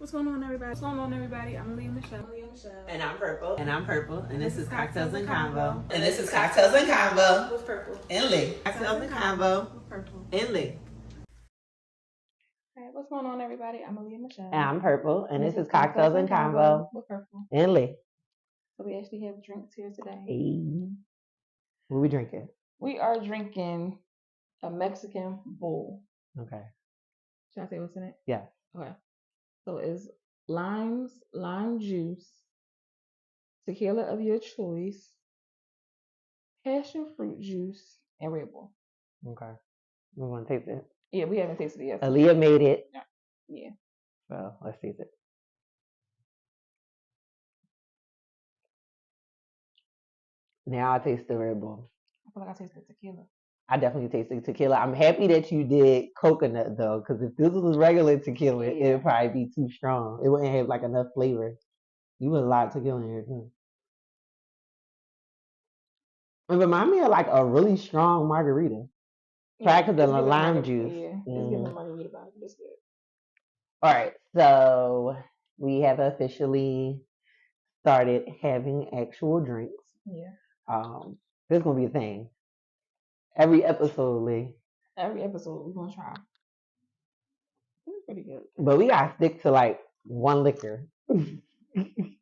What's going on, everybody? I'm Michelle. And I'm Purple. And I'm Purple. And this is Cocktails and Convo. And this is Cocktails and Convo. With Purple. And Lee. Cocktails and Convo. With Purple. And Lee. Alright, what's going on, everybody? I'm Michelle. And I'm Purple. And this is Cocktails and Convo. With Purple. And Lee. So we actually have drinks here today. Hey. What are we drinking? We are drinking a Mexican bull. Okay. Should I say what's in it? Yeah. Okay. So it's lime juice, tequila of your choice, passion fruit juice, and Red Bull. Okay. We want to taste it? Yeah, we haven't tasted it yet. Aaliyah made it. Yeah. So let's taste it. Now I taste the Red Bull. I feel like I tasted tequila. I definitely tasted tequila. I'm happy that you did coconut though, because if this was regular tequila, it would probably be too strong. It wouldn't have like enough flavor. You put a lot of tequila in here too. It reminds me of like a really strong margarita. Try because of the lime juice. Yeah, it's giving a margarita vibe. It's good. All right, so we have officially started having actual drinks. Yeah. This is gonna be a thing. Every episode, Lee. Every episode, we're gonna try. It's pretty good. But we gotta stick to like one liquor. That's good.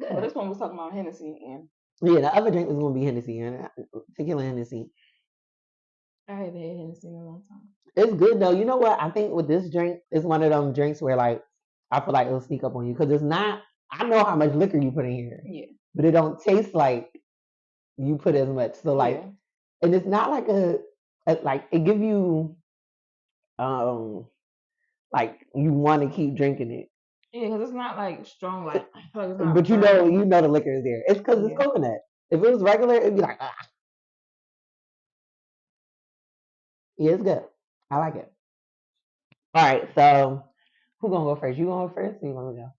Well, this one was talking about Hennessy and. Yeah, the other drink was gonna be Hennessy and tequila Hennessy. I haven't had Hennessy in a long time. It's good though. You know what? I think with this drink, it's one of them drinks where like I feel like it'll sneak up on you because it's not. I know how much liquor you put in here. Yeah. But it don't taste like you put as much. So like, and it's not like a like it give you like you want to keep drinking it. Yeah, because it's not like strong like. But you know the liquor is there. It's because it's coconut. If it was regular, it'd be like ah. Yeah, it's good. I like it. All right, so who gonna go first? You gonna go first? Or you want me to go?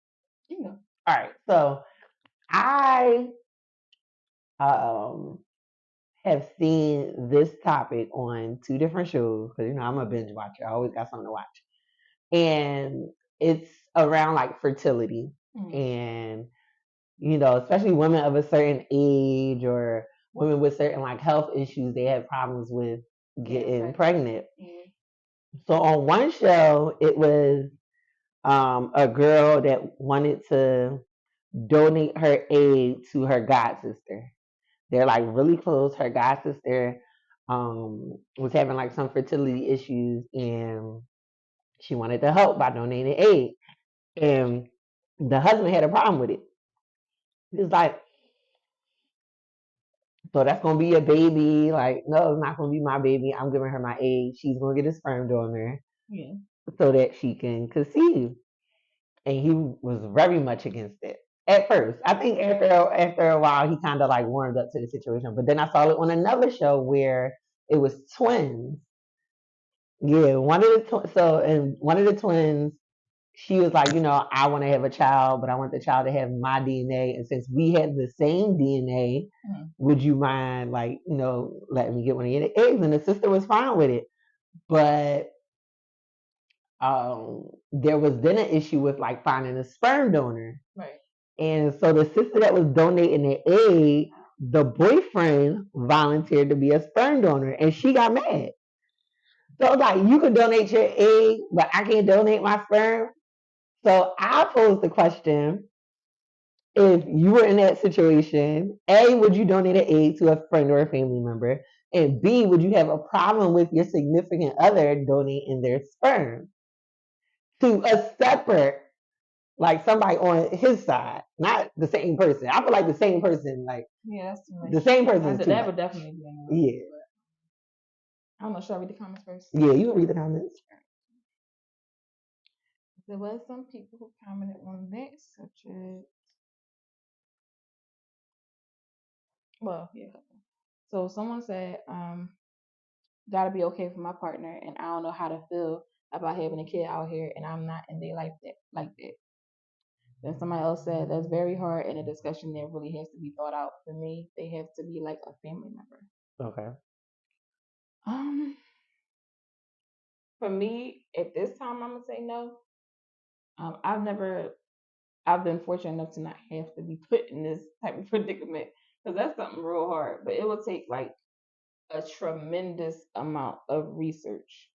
You know. All right, so I have seen this topic on 2 different shows because I'm a binge watcher. I always got something to watch, and it's around like fertility and especially women of a certain age or women with certain like health issues. They have problems with getting pregnant. Yeah. So on one show, it was a girl that wanted to donate her egg to her god sister. They're like really close. Her god sister was having like some fertility issues and she wanted to help by donating egg. And the husband had a problem with it. He's like, so that's gonna be a baby. Like, no, it's not gonna be my baby. I'm giving her my egg. She's gonna get a sperm donor. Yeah. So that she can conceive. And he was very much against it at first. I think after a while, he kind of like warmed up to the situation. But then I saw it on another show where it was twins. Yeah, one of the twins, she was like, I want to have a child, but I want the child to have my DNA. And since we had the same DNA, would you mind like, letting me get one of your eggs? And the sister was fine with it. But there was then an issue with like finding a sperm donor. Right. And so the sister that was donating the egg, the boyfriend volunteered to be a sperm donor and she got mad. So like, you can donate your egg, but I can't donate my sperm. So I posed the question, if you were in that situation, A, would you donate an egg to a friend or a family member? And B, would you have a problem with your significant other donating their sperm to a separate, like somebody on his side, not the same person? I feel like the same person, like that's too much. The same person. That would definitely be annoying. Yeah. I don't know. Should I read the comments first? Yeah, you can read the comments. There was some people who commented on that subject. Well, yeah. So someone said, gotta be okay for my partner, and I don't know how to feel about having a kid out here, and I'm not in their life like that. Then somebody else said that's very hard, and a discussion that really has to be thought out. For me, they have to be like a family member. Okay. For me, at this time, I'm gonna say no. I've been fortunate enough to not have to be put in this type of predicament because that's something real hard. But it will take like a tremendous amount of research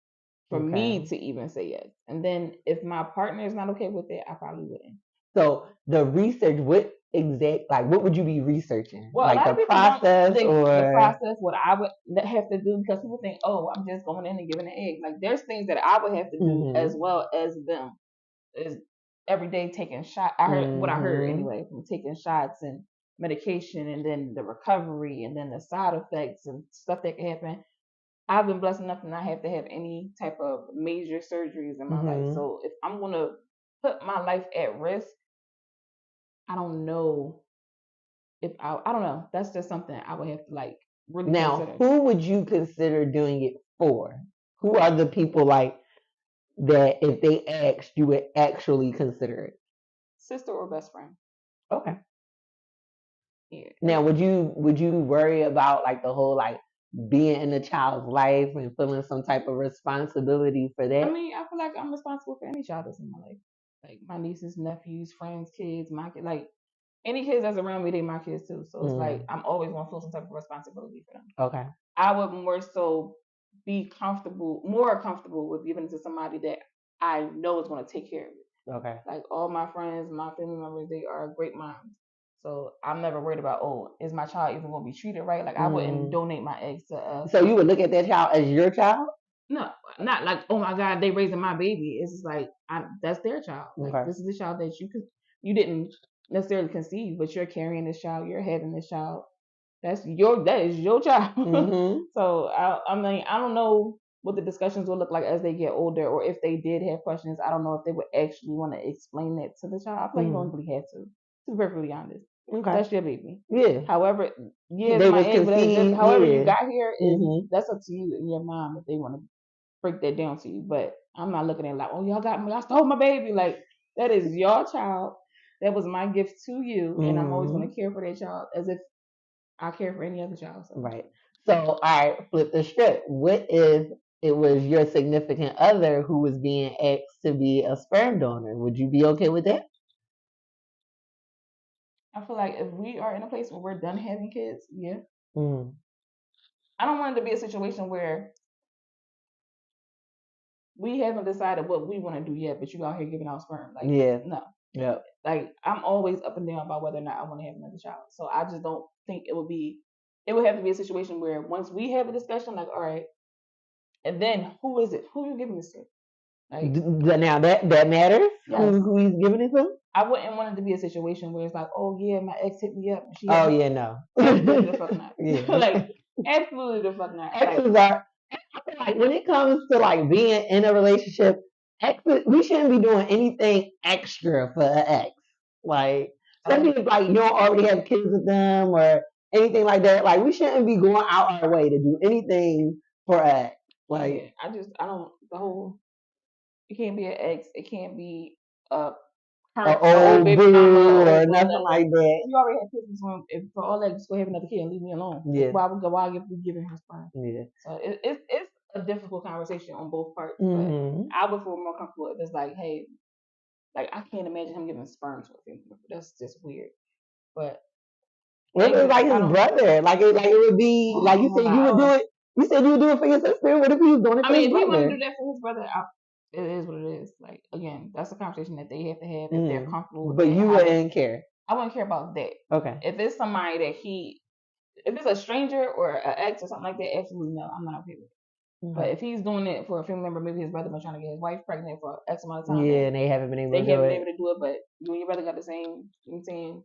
for me to even say yes. And then if my partner is not okay with it, I probably wouldn't. So the research, what what would you be researching? Well, like a lot the of people process don't or the process, what I would have to do, because people think, oh, I'm just going in and giving an egg. Like there's things that I would have to do as well as them. Is every day taking shots. I heard what I heard anyway, from taking shots and medication, and then the recovery, and then the side effects and stuff that can happen. I've been blessed enough to not have to have any type of major surgeries in my life. So if I'm gonna put my life at risk, I don't know if I don't know. That's just something I would have to like really now consider. who would you consider doing it for? Who are the people like that if they asked you would actually consider it? Sister or best friend. Okay. Yeah. Now would you worry about like the whole like being in the child's life and feeling some type of responsibility for that? I mean, I feel like I'm responsible for any child that's in my life. Like my nieces, nephews, friends, kids, my kid, like any kids that's around me, they my kids too. So it's like I'm always gonna feel some type of responsibility for them. Okay. I would more so be more comfortable with giving it to somebody that I know is gonna take care of it. Okay. Like all my friends, my family members, they are great moms. So I'm never worried about, oh, is my child even gonna be treated right? Like I wouldn't donate my eggs to So you would look at that child as your child? No, not like, oh my God, they raising my baby. It's just like that's their child. Like this is the child that you didn't necessarily conceive, but you're carrying this child, you're having this child. That is your child. So I mean, I don't know what the discussions will look like as they get older, or if they did have questions. I don't know if they would actually want to explain that to the child. I feel like you don't really have to be perfectly honest. Okay. That's your baby. Yeah. However, however you got here is that's up to you and your mom if they want to break that down to you. But I'm not looking at it like, oh, y'all got me, I stole my baby. Like that is your child. That was my gift to you, and I'm always going to care for that child as if I care for any other child. So. Right. So, all right, flip the script. What if it was your significant other who was being asked to be a sperm donor? Would you be okay with that? I feel like if we are in a place where we're done having kids, yeah. I don't want it to be a situation where we haven't decided what we want to do yet, but you out here giving out sperm. Like, no. Yeah. Like, I'm always up and down about whether or not I want to have another child. So I just don't think it would have to be a situation where once we have a discussion, like, all right, and then who is it? Who are you giving this to? Like, now that matters. Yes. Who he's giving it to? I wouldn't want it to be a situation where it's like, oh yeah, my ex hit me up. Yeah, no. Absolutely the fuck not. Yeah. Like, absolutely the fuck not. Exes are. Like when it comes to like being in a relationship, we shouldn't be doing anything extra for an ex. Like, especially if like you don't already have kids with them or anything like that. Like, we shouldn't be going out our way to do anything for an ex. Like, I don't. The whole. It can't be an ex. It can't be a current old baby mama or nothing like that. You already have kids, so if for all that, just go have another kid and leave me alone. Yeah. Why give you giving her sperm? Yeah. So it's a difficult conversation on both parts. But I would feel more comfortable if it's like, hey, like I can't imagine him giving sperm to a female. That's just weird. But it was like his brother. Like it would be like you said you would do it. You said you would do it for your sister. What if he was doing it for his brother? I mean, if he want to do that for his brother, it is what it is. Like again, that's a conversation that they have to have if they're comfortable with. But you wouldn't care. I wouldn't care about that. Okay. If it's somebody that if it's a stranger or an ex or something like that, absolutely no, I'm not okay with it. But if he's doing it for a family member, maybe his brother been trying to get his wife pregnant for X amount of time. Yeah, and they haven't been able to do it. But you and your brother got the same. You know what I'm saying?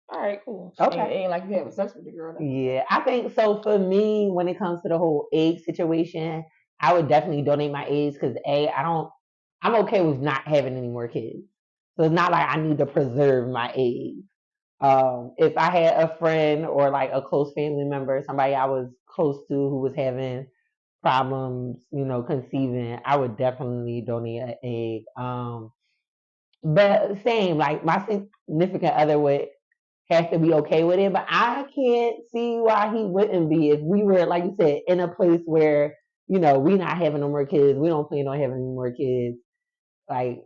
All right, cool. Okay. Ain't like you having sex with the girl. Though. Yeah, I think so. For me, when it comes to the whole egg situation, I would definitely donate my eggs because I'm okay with not having any more kids. So it's not like I need to preserve my eggs. If I had a friend or like a close family member, somebody I was close to who was having problems, conceiving, I would definitely donate an egg. But same, like my significant other would have to be okay with it, but I can't see why he wouldn't be if we were, like you said, in a place where, we not having no more kids, we don't plan on having any more kids. Like,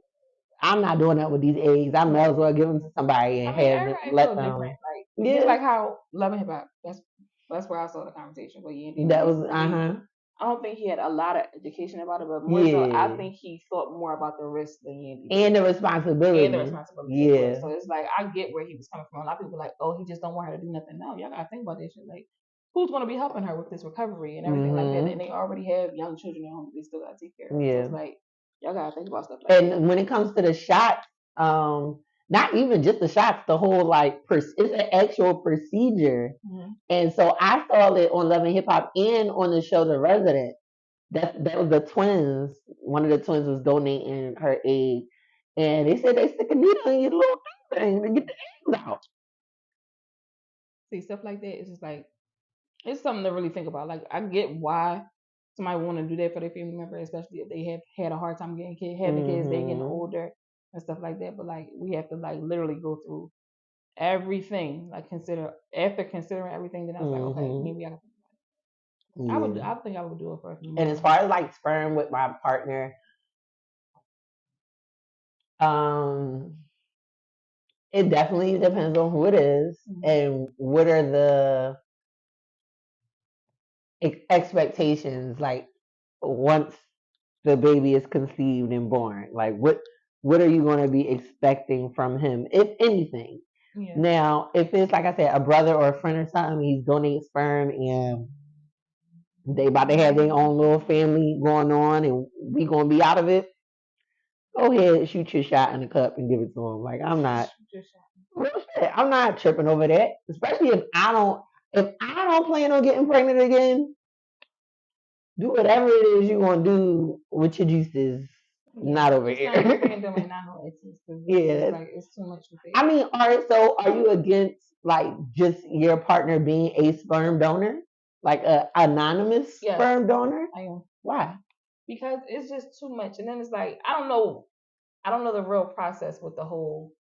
I'm not doing that with these eggs. I may as well give them to somebody and everybody let feel them. different. Like just like how Love and Hip Hop. That's where I saw the conversation with Yandy. That was I don't think he had a lot of education about it, but more so, I think he thought more about the risk than Yandy did. And the responsibility. Yeah. So it's like I get where he was coming from. A lot of people are like, oh, he just don't want her to do nothing. No, y'all gotta think about this shit. Like, who's gonna be helping her with this recovery and everything like that? And they already have young children at home. They still gotta take care of. So it's like y'all gotta think about stuff like that. And when it comes to the shots, not even just the shots, the whole like it's an actual procedure. And so I saw it on Love and Hip Hop and on the show The Resident. That was the twins. One of the twins was donating her egg, and they said they stick a needle in your little thing to get the eggs out. See, stuff like that is just like it's something to really think about. Like I get why somebody want to do that for their family member, especially if they have had a hard time having kids, they getting older and stuff like that. But like we have to like literally go through everything, like after considering everything. Then I was like, okay, maybe I can. I think I would do it for a few And as far as like sperm with my partner, it definitely depends on who it is and what are the expectations like once the baby is conceived and born. Like what are you going to be expecting from him, if anything? Now, if it's like I said, a brother or a friend or something, he's donating sperm and they about to have their own little family going on and we gonna be out of it, go ahead, shoot your shot in the cup and give it to him. Like I'm not tripping over that. Especially if I don't plan on getting pregnant again, do whatever it is you're gonna do with your juices. Not over here. Yeah, like it's too much. I mean, all right. So, are you against like just your partner being a sperm donor, like a anonymous sperm donor? I am. Why? Because it's just too much, and then it's like I don't know the real process with the whole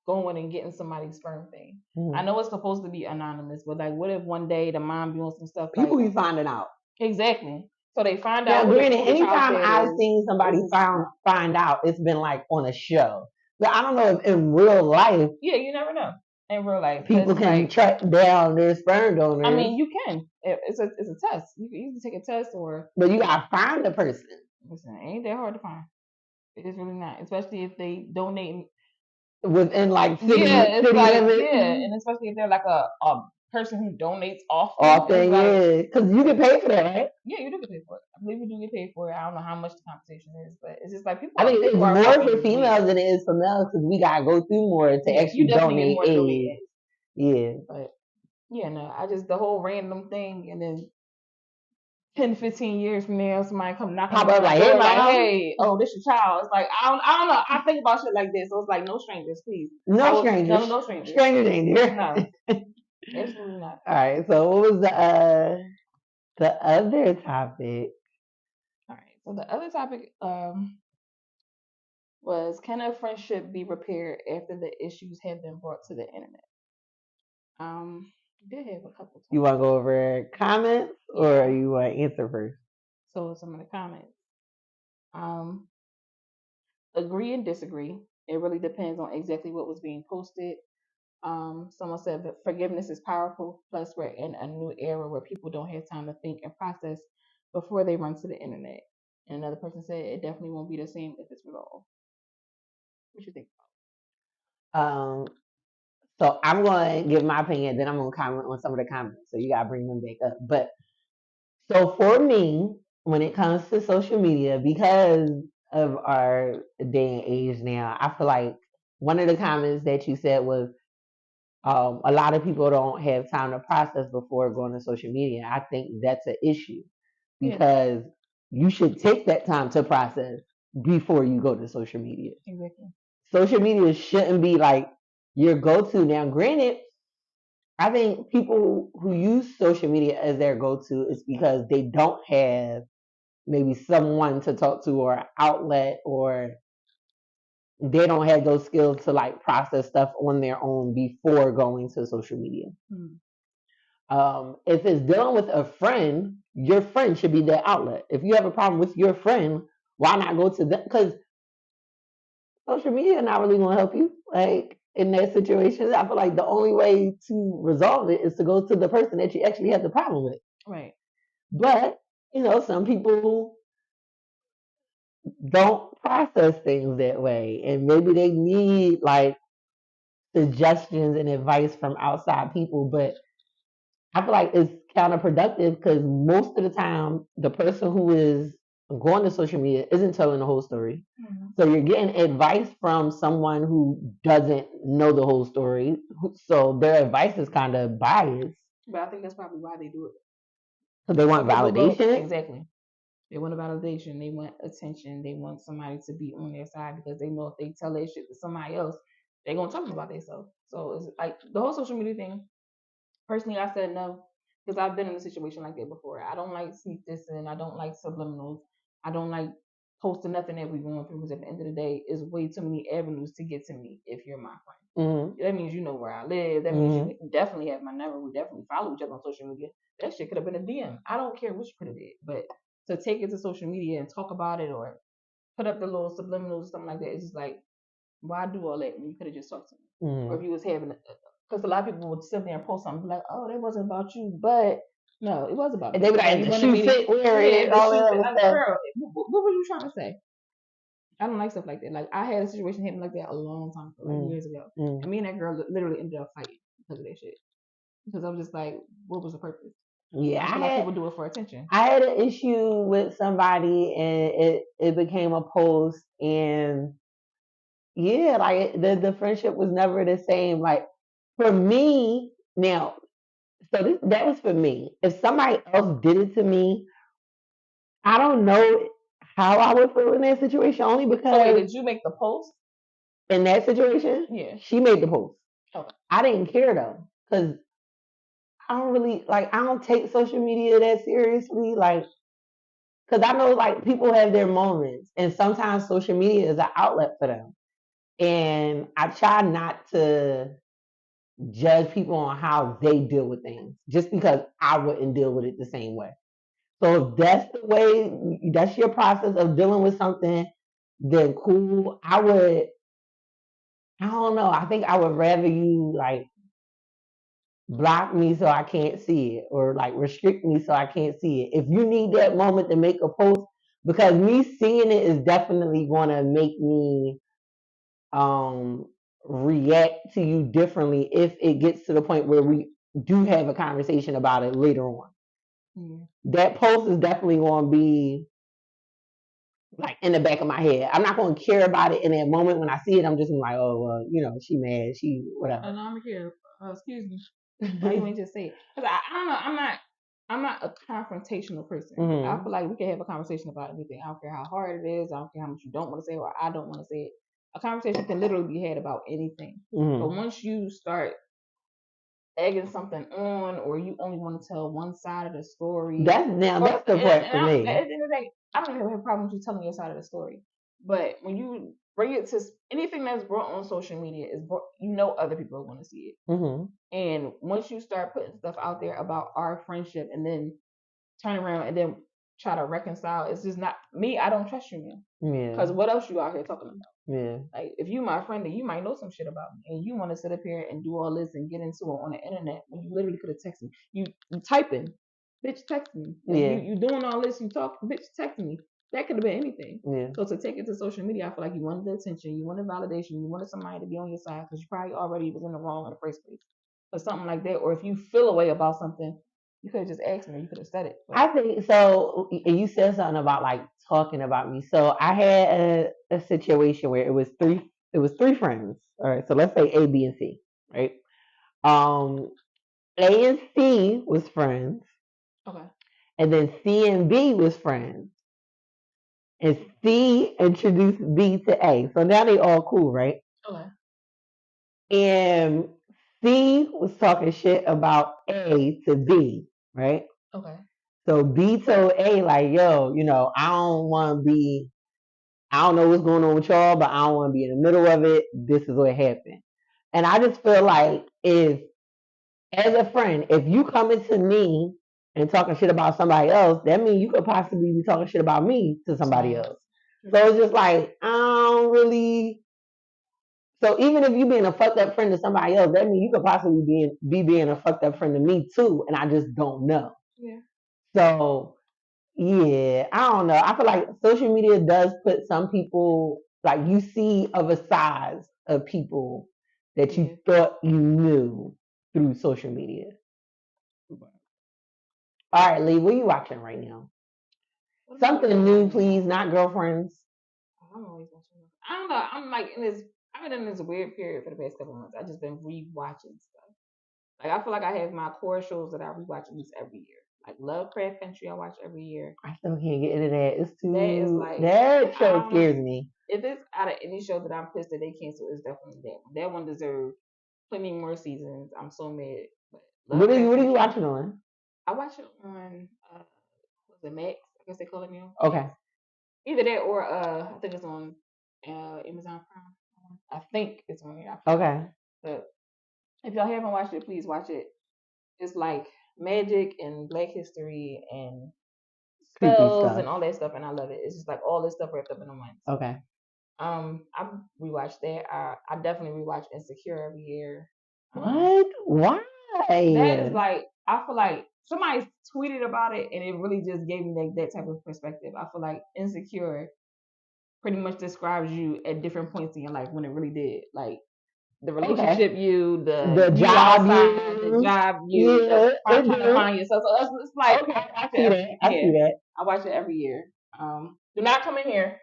going and getting somebody's sperm thing. I know it's supposed to be anonymous, but like, what if one day the mom doing some stuff? People be finding out. Exactly. So they find now, out. Granted, anytime I've seen somebody find out, it's been like on a show. But I don't know if in real life. Yeah, you never know. In real life, people can track down their sperm donors. I mean, you can. It's a test. You can take a test, but you gotta find the person. Listen, ain't that hard to find. It's really not, especially if they donate within like city limits. And especially if they're like a person who donates often. Because you get paid for that, right? Yeah, you do get paid for it. I believe you do get paid for it. I don't know how much the compensation is, but it's just like people. I think it's more for females than it is for males because we gotta go through more to actually donate eggs. Yeah, but no, I just the whole random thing, and then 10, 15 years from now, somebody come knocking on the door hey, oh, this your child. It's like I don't know. I think about shit like this, so it's like no strangers, please. No strangers. No strangers. Strangers ain't here. No, absolutely not. All right. So what was the other topic? All right. So the other topic was, can a friendship be repaired after the issues have been brought to the internet? Did have a couple. You want to go over comments or you want to answer first? So some of the comments. Agree and disagree. It really depends on exactly what was being posted. Someone said that forgiveness is powerful. Plus, we're in a new era where people don't have time to think and process before they run to the internet. And another person said it definitely won't be the same if it's resolved. What you think? So I'm going to give my opinion, then I'm going to comment on some of the comments. So you got to bring them back up. But so for me, when it comes to social media, because of our day and age now, I feel like one of the comments that you said was a lot of people don't have time to process before going to social media. I think that's an issue because you should take that time to process before you go to social media. Exactly. Social media shouldn't be like your go-to. Now, granted, I think people who use social media as their go-to is because they don't have maybe someone to talk to or an outlet, or they don't have those skills to like process stuff on their own before going to social media. If it's dealing with a friend, your friend should be the outlet. If you have a problem with your friend, why not go to them? Because social media not really going to help you. Like in that situation, I feel like the only way to resolve it is to go to the person that you actually have the problem with. Right. But some people don't process things that way, and maybe they need like suggestions and advice from outside people. But I feel like it's counterproductive because most of the time, the person who is going to social media isn't telling the whole story. Mm-hmm. So you're getting advice from someone who doesn't know the whole story. So their advice is kind of biased. But I think that's probably why they do it. So they want validation. Exactly. They want a validation. They want attention. They want somebody to be on their side because they know if they tell their shit to somebody else, they're gonna talk about themselves. So it's like the whole social media thing. Personally, I said no because I've been in a situation like that before. I don't like sneak dissing. I don't like subliminals. I don't like posting nothing that we're going through because at the end of the day, it's way too many avenues to get to me if you're my friend. Mm-hmm. That means you know where I live. That means you definitely have my number. We definitely follow each other on social media. That shit could have been a DM. I don't care what you could have did, but to take it to social media and talk about it or put up the little subliminals or something like that, it's just like, why do all that when you could have just talked to me? Mm-hmm. Or if you was having, because a lot of people would sit there and post something like, oh, that wasn't about you, but no, it was about. And they be like, you the shoe fit, wear it, all that other like, stuff. girl, what were you trying to say? I don't like stuff like that. Like I had a situation happen like that a long time ago, like years ago, and me and that girl literally ended up fighting because of that shit. Because I was just like, what was the purpose? Yeah, I feel like people do it for attention. I had an issue with somebody, and it became a post, and yeah, like the friendship was never the same. Like for me now, so that was for me. If somebody else did it to me, I don't know how I would feel in that situation. Only because. So wait, did you make the post? In that situation, yeah, she made the post. Okay. I didn't care though, because I don't really I don't take social media that seriously, like, because I know like people have their moments, and sometimes social media is an outlet for them, and I try not to judge people on how they deal with things just because I wouldn't deal with it the same way. So if that's the way, that's your process of dealing with something, then cool. I don't know. I think I would rather you like block me so I can't see it, or like restrict me so I can't see it. If you need that moment to make a post, because me seeing it is definitely going to make me react to you differently if it gets to the point where we do have a conversation about it later on. That post is definitely going to be like in the back of my head. I'm not going to care about it in that moment. When I see it, I'm just like, oh, well, she mad, she whatever. No, I'm here. Excuse me. Why you ain't just say it? Because I don't know. I'm not a confrontational person. I feel like we can have a conversation about anything. I don't care how hard it is. I don't care how much you don't want to say it or I don't want to say it. A conversation can literally be had about anything. But once you start egging something on, or you only want to tell one side of the story, that's the part for me. At the end of the day, I don't even have a problem with you telling your side of the story. But when you bring it to anything that's brought on social media, other people are going to see it. And once you start putting stuff out there about our friendship, and then turn around and then try to reconcile, it's just not me. I don't trust you, man. Yeah. Because what else you out here talking about? Yeah. Like if you my friend, then you might know some shit about me, and you want to sit up here and do all this and get into it on the internet when you literally could have texted me. You typing, bitch, text me. Like, yeah. You doing all this, you talk, bitch, text me. That could have been anything. Yeah. So to take it to social media, I feel like you wanted the attention, you wanted validation, you wanted somebody to be on your side because you probably already was in the wrong in the first place, or something like that. Or if you feel a way about something, you could have just asked me, or you could have said it. But I think so. You said something about like talking about me. So I had a situation where it was three friends. All right. So let's say A, B, and C. Right. A and C was friends. Okay. And then C and B was friends. And C introduced B to A. So now they all cool, right? Okay. And C was talking shit about A to B, right? Okay. So B told A, like, yo, I don't know what's going on with y'all, but I don't want to be in the middle of it. This is what happened. And I just feel like as a friend, if you coming to me and talking shit about somebody else, that means you could possibly be talking shit about me to somebody else. So it's just like, I don't really So even if you being a fucked up friend to somebody else, that means you could possibly be being a fucked up friend to me too, and I just don't know. Yeah. So yeah, I don't know. I feel like social media does put some people, like, you see of a size of people that you thought you knew through social media. All right, Lee, what are you watching right now? Something new, please, not Girlfriends. I'm always watching. I don't know. I'm like in this. I've been in this weird period for the past couple months. I just been rewatching stuff. Like I feel like I have my core shows that I rewatch at least every year. Like Lovecraft Country, I watch every year. I still can't get into that. It's too. That is like that show scares me. If it's out of any show that I'm pissed that they cancel, it's definitely that one. That one deserves plenty more seasons. I'm so mad. But What are you watching on? I watch it on was it Max? I guess they call it now. Okay. Either that or I think it's on Amazon Prime. I think it's on here. Okay. But if y'all haven't watched it, please watch it. It's like magic and Black history and spells and all that stuff, and I love it. It's just like all this stuff wrapped up in a month. Okay. I rewatched that. I definitely rewatch Insecure every year. What? Why? That is like I feel like somebody tweeted about it, and it really just gave me that type of perspective. I feel like Insecure pretty much describes you at different points in your life when it really did. Like the relationship you, the you job outside, the job you, the trying to find yourself. So it's like I see that. I see that. I watch it every year. Do not come in here.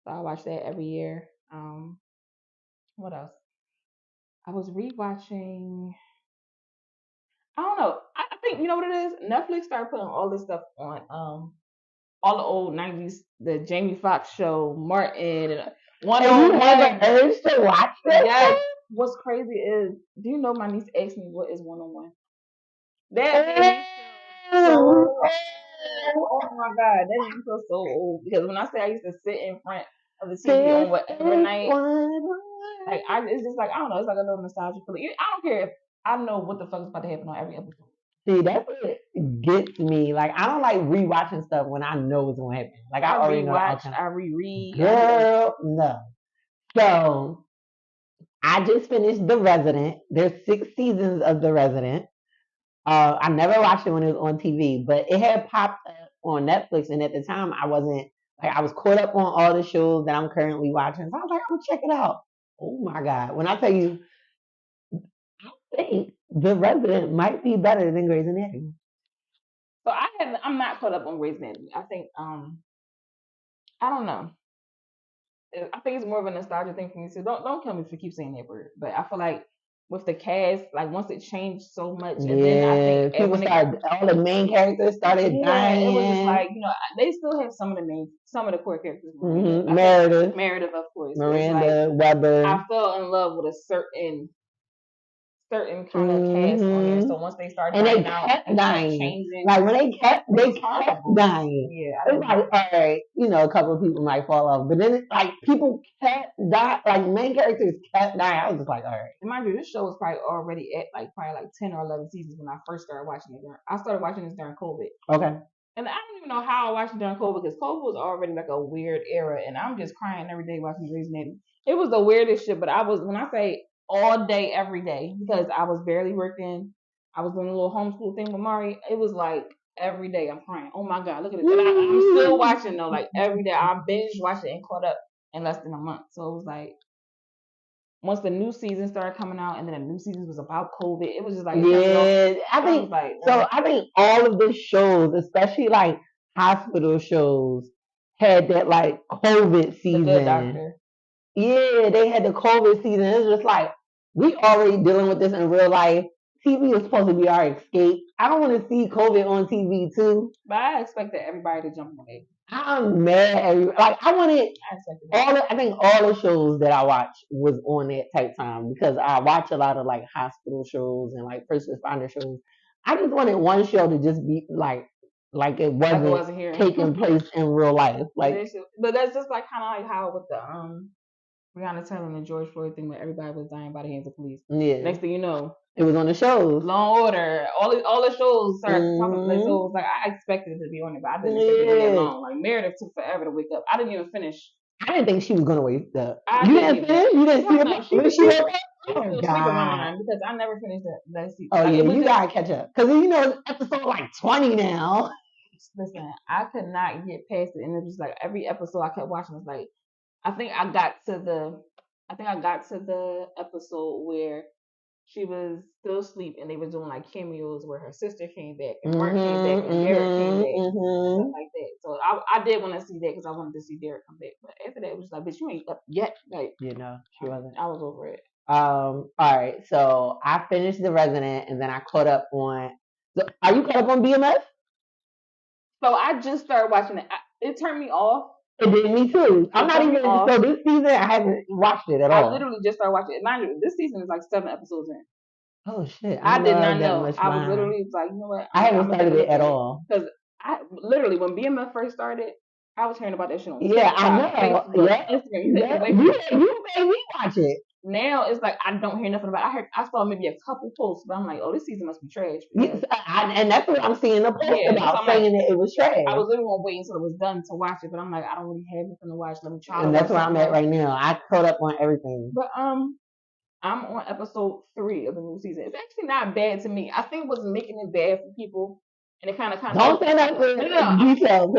So I watch that every year. What else? I was rewatching. I don't know. I think you know what it is. Netflix started putting all this stuff on. All the old '90s, the Jamie Foxx show, Martin, and one. And you have an urge to watch that? Yes. What's crazy is, do you know my niece asked me what is 101? That made me feel so. Oh my god, that made me feel so old because when I say I used to sit in front of the TV on whatever night, like it's just like I don't know, it's like a little nostalgia feeling. I don't care if I know what the fuck is about to happen on every episode. See, that's what gets me. Like, I don't like rewatching stuff when I know what's gonna happen. Like, I already know. I reread. Girl, no. So, I just finished The Resident. There's 6 seasons of The Resident. I never watched it when it was on TV, but it had popped up on Netflix, and at the time, I wasn't like I was caught up on all the shows that I'm currently watching. So I was like, I'm gonna check it out. Oh my god! When I tell you, I think The Resident might be better than Grey's Anatomy. So I'm not caught up on Grey's Anatomy. I think I don't know. I think it's more of a nostalgia thing for me too. Don't kill me if you keep saying that word, but I feel like with the cast, like once it changed so much, and then I think people started, all the main characters started dying. It was just like they still have some of the core characters. Mm-hmm. Meredith, of course. Miranda, Weber. I fell in love with a certain kind of cast on there. So once they started dying out, kept dying. Like when they kept dying. Yeah, it's like, all right, a couple of people might fall off, but then it's like people kept dying. Like main characters kept dying. I was just like, all right. And mind you, this show was probably already at probably 10 or 11 seasons when I first started watching it. I started watching this during COVID. Okay. And I don't even know how I watched it during COVID because COVID was already like a weird era, and I'm just crying every day watching Grey's Anatomy. It was the weirdest shit, but when I say all day, every day, because I was barely working. I was doing a little homeschool thing with Mari. It was like every day I'm crying. Oh my god, look at this. And I'm still watching though, like every day. I binge watched it and caught up in less than a month. So it was like once the new season started coming out, and then the new season was about COVID. It was just like I think all of the shows, especially like hospital shows, had that like COVID season. The Good Doctor. Yeah, they had the COVID season. It's just like we already dealing with this in real life. TV is supposed to be our escape. I don't want to see COVID on TV too. But I expected everybody to jump on it. I'm mad. I wanted I think all the shows that I watched was on that type time because I watch a lot of like hospital shows and like first responder shows. I just wanted one show to just be like it wasn't here taking place in real life. Like, but that's just like kind of like how with the Breonna Taylor and the George Floyd thing where everybody was dying by the hands of police. Yeah. Next thing you know, it was on the shows. Law and Order. All the shows started talking about it. So it was like I expected it to be on it, but I didn't expect it to be that long. Like Meredith took forever to wake up. I didn't even finish I didn't think she was gonna wake up. I You didn't didn't even. see? You didn't see No, it when she woke up? she was Oh still sleeping my God. mind because I never finished that season. Oh Like, yeah, it was you just, gotta catch up because you know it's episode like 20 now. listen, I could not get past it, and it was like every episode I kept watching was like, I think I got to the episode where she was still asleep and they were doing like cameos where her sister came back and Mark came back and Derek came back and stuff like that. So I did want to see that because I wanted to see Derek come back. But after that, it was like, bitch, you ain't up yet. Like, You know, she wasn't. I was over it. All right, so I finished The Resident and then I caught up on. So are you caught up on BMF? So I just started watching it. It turned me off. It did me too. I'm not even. off. So this season I haven't watched it at all. I literally just started watching it. Mind you, this season is like 7 episodes in. Oh shit! I did not that know. much I was behind. literally like, you know what? I haven't started it at all. Because I literally, when BMF first started, I was hearing about that shit on Yeah, TikTok, I know. Facebook, Yeah, Instagram. You yeah. away from it. You made me watch it. Now it's like I don't hear nothing about it. I saw maybe a couple posts, but I'm like, oh, this season must be trash. Yes, and that's what I'm seeing the post about, saying that it was trash. I was literally gonna wait until it was done to watch it, but I'm like, I don't really have nothing to watch. Let me try. And that's where I'm at right now. I caught up on everything. But I'm on episode 3 of the new season. It's actually not bad to me. I think what's making it bad for people, and it kind of don't say that for details.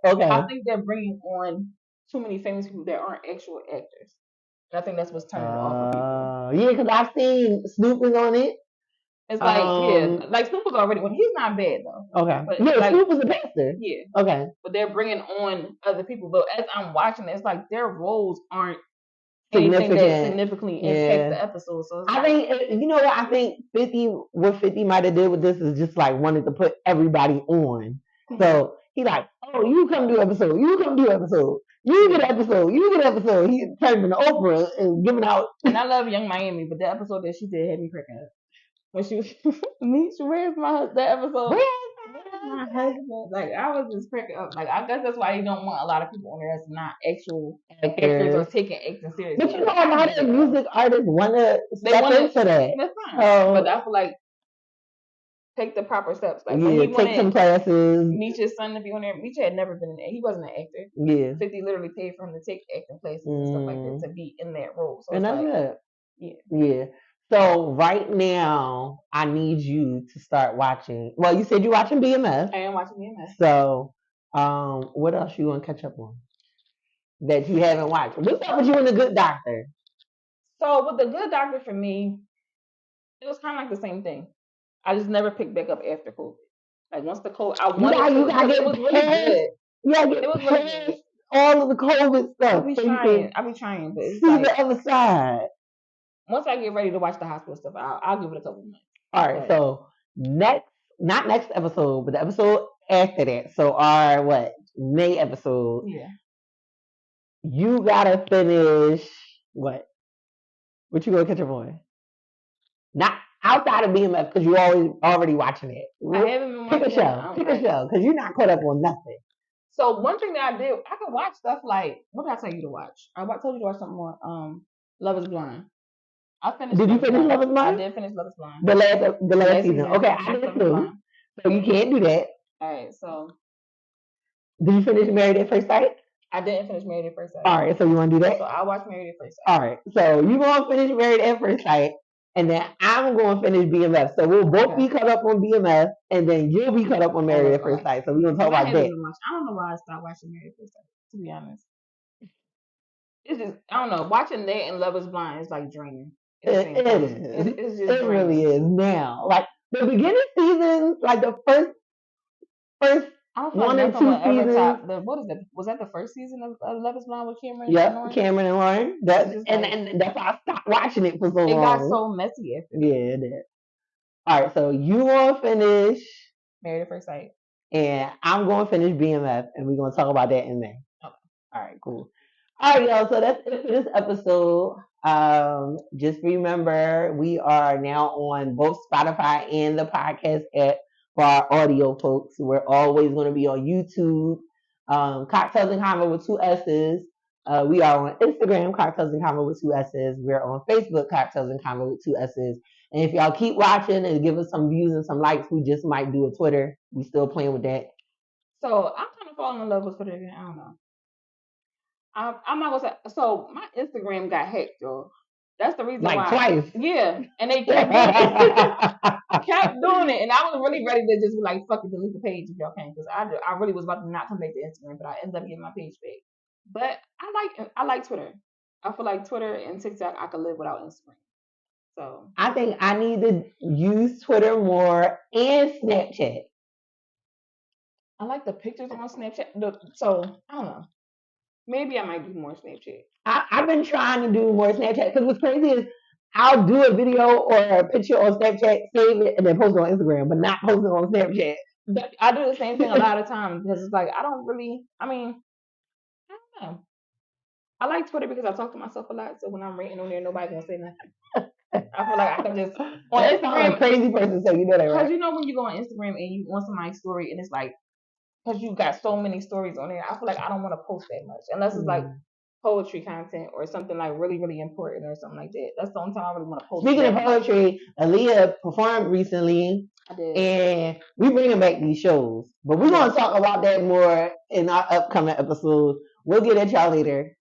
Okay. I think they're bringing on too many famous people that aren't actual actors. And I think that's what's turning it off for people. Yeah, because I've seen Snoop is on it. It's like like Snoop was already he's not bad though. Okay. But yeah, like, Snoop was a bastard. Yeah. Okay. But they're bringing on other people. But as I'm watching it, it's like their roles aren't anything that significantly impact the episode. So I think you know what I think 50 might have did with this is just like wanted to put everybody on. So he like, oh, you come do episode, you come do episode, you get episode, you get episode. He turned into Oprah and giving out. And I love Young Miami, but the episode that she did had me cracking up when she was Nisha, where's that episode? My husband, like I was just cracking up. Like I guess that's why you don't want a lot of people on there that's not actual actors or taking acting seriously. But you know, a lot of music artists want to step into that. That's fine. But I feel like take the proper steps. Like when he take some classes. Misha's son to be on there. Misha had never been in there. He wasn't an actor. Yeah. 50 literally paid for him to take acting classes and stuff like that to be in that role. So and that's like, it. Yeah. So right now, I need you to start watching. Well, you said you're watching BMF. I am watching BMF. So, what else you want to catch up on that you haven't watched? What's up with you and the Good Doctor? So with the Good Doctor, for me, it was kind of like the same thing. I just never picked back up after COVID. Like once the COVID, I wanted to. It was really good. Yeah, it was really good. All of the COVID stuff. I be trying, but it's see like, the other side. Once I get ready to watch the hospital stuff, I'll give it a couple months. All right, so not next episode, but the episode after that. So our May episode. Yeah. You gotta finish what? What you gonna catch up on? Not outside of BMF because you already watching it. I haven't been watching. Pick a show because you're not caught up on nothing. So one thing that I did, I could watch stuff like what did I tell you to watch? I told you to watch something more. Love Is Blind. I finished. Did you finish Love Is Blind? I did finish Love Is Blind. The last season. Okay, I did too. So you can't do that. All right. So. Did you finish Married at First Sight? I didn't finish Married at First Sight. All right. So you want to do that? So I watched Married at First Sight. All right. So you gonna finish Married at First Sight, and then I'm gonna finish BMF. So we'll both be caught up on BMF, and then you'll be caught up on Married at First Sight. So we're gonna talk about that. I don't know why I stopped watching Married at First Sight. To be honest, it's just I don't know. Watching that and Love Is Blind is like draining. It is. It's just it really is now. Like the beginning season, like the first one or two seasons. What is that? Was that the first season of Love Is Blind with Cameron? Yep, Cameron and Lauren. And that's why I stopped watching it for so long. It got so messy after. Yeah, it did. All right, so you gonna finish Married at First Sight, and I'm gonna finish BMF, and we're gonna talk about that in May. Okay. All right, cool. All right, y'all. So that's it for this episode. Just remember, we are now on both Spotify and the podcast app for our audio folks. We're always going to be on YouTube, Cocktails and Convo with 2 S's. We are on Instagram, Cocktails and Convo with 2 S's. We're on Facebook, Cocktails and Convo with 2 S's. And if y'all keep watching and give us some views and some likes, we just might do a Twitter. We still playing with that. So I'm kind of falling in love with Twitter again. I don't know. I'm not gonna say. So my Instagram got hacked, y'all. That's the reason Like why. twice. Yeah, and they kept doing it. Kept doing it, and I was really ready to just be like, "Fuck it, delete the page if y'all can," because I really was about to not come back to Instagram, but I ended up getting my page back. But I like Twitter. I feel like Twitter and TikTok I could live without Instagram. So I think I need to use Twitter more and Snapchat. I like the pictures on Snapchat. So I don't know. Maybe I might do more Snapchat. I've been trying to do more Snapchat because what's crazy is I'll do a video or a picture on Snapchat, save it, and then post it on Instagram, but not post it on Snapchat. But I do the same thing a lot of times because it's like I don't really. I mean, I don't know. I like Twitter because I talk to myself a lot. So when I'm ranting on there, nobody's gonna say nothing. I feel like I can just on That sounds like a Instagram crazy person, so you know that, because right? you know when you go on Instagram and you want somebody's story and it's like because you got so many stories on there. I feel like I don't want to post that much unless it's like poetry content or something like really really important or something like that. That's the only time I really want to post. Speaking of poetry, Aaliyah performed recently, I did. and we bringing back these shows, but we're gonna talk about that more in our upcoming episodes. We'll get at y'all later.